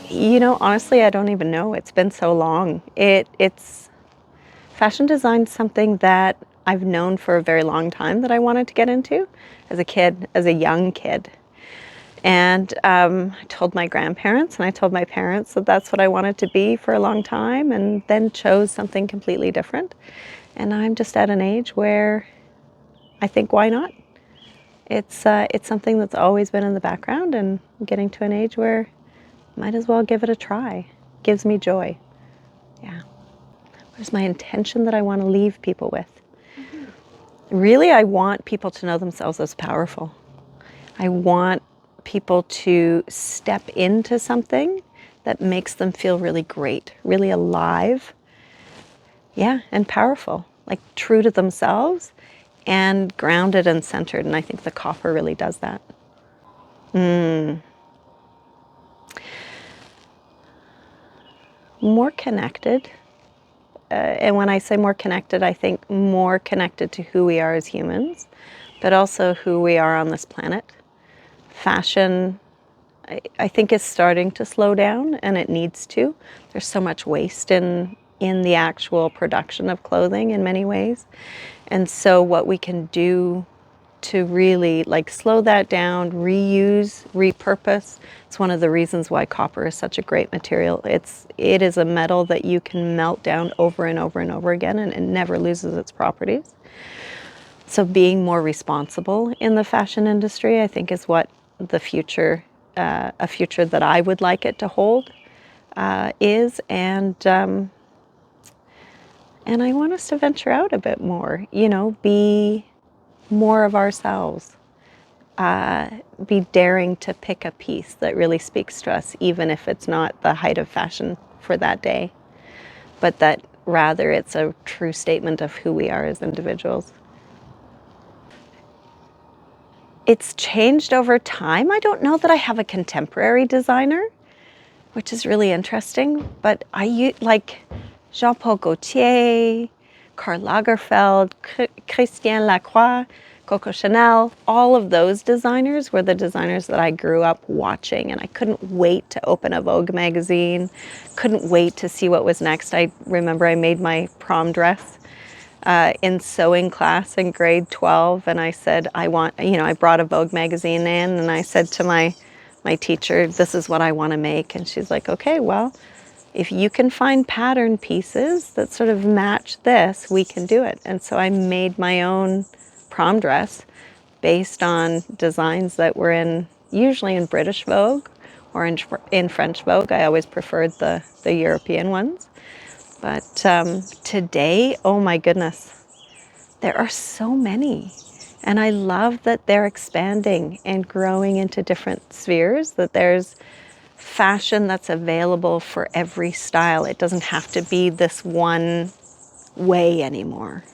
You know, honestly, I don't even know. It's been so long. It's fashion design's something that I've known for a very long time that I wanted to get into as a kid, as a young kid. And I told my grandparents and I told my parents that that's what I wanted to be for a long time, and then chose something completely different. And I'm just at an age where I think, why not? It's something that's always been in the background, and I'm getting to an age where might as well give it a try. Gives me joy. Yeah. What is my intention that I want to leave people with? Really, I want people to know themselves as powerful. I want people to step into something that makes them feel really great, really alive, yeah, and powerful, like true to themselves and grounded and centered. And I think the copper really does that. More connected. And when I say more connected, I think more connected to who we are as humans, but also who we are on this planet. Fashion, I think, is starting to slow down, and it needs to. There's so much waste in the actual production of clothing in many ways. And so what we can do to really like slow that down, reuse, repurpose. It's one of the reasons why copper is such a great material. It is a metal that you can melt down over and over and over again, and it never loses its properties. So being more responsible in the fashion industry, I think, is what the future, a future that I would like it to hold, is. And I want us to venture out a bit more, you know, be more of ourselves. Be daring to pick a piece that really speaks to us, even if it's not the height of fashion for that day, but that rather it's a true statement of who we are as individuals. It's changed over time. I don't know that I have a contemporary designer, which is really interesting, but like Jean-Paul Gaultier, Karl Lagerfeld, Christian Lacroix, Coco Chanel, all of those designers were the designers that I grew up watching, and I couldn't wait to open a Vogue magazine, couldn't wait to see what was next. I remember I made my prom dress in sewing class in grade 12, and I said, I brought a Vogue magazine in, and I said to my teacher, this is what I want to make. And she's like, okay, well, if you can find pattern pieces that sort of match this, we can do it. And so I made my own prom dress based on designs that were usually in British Vogue or in French Vogue. I always preferred the European ones. But today, oh my goodness, there are so many. And I love that they're expanding and growing into different spheres, that there's fashion that's available for every style. It doesn't have to be this one way anymore.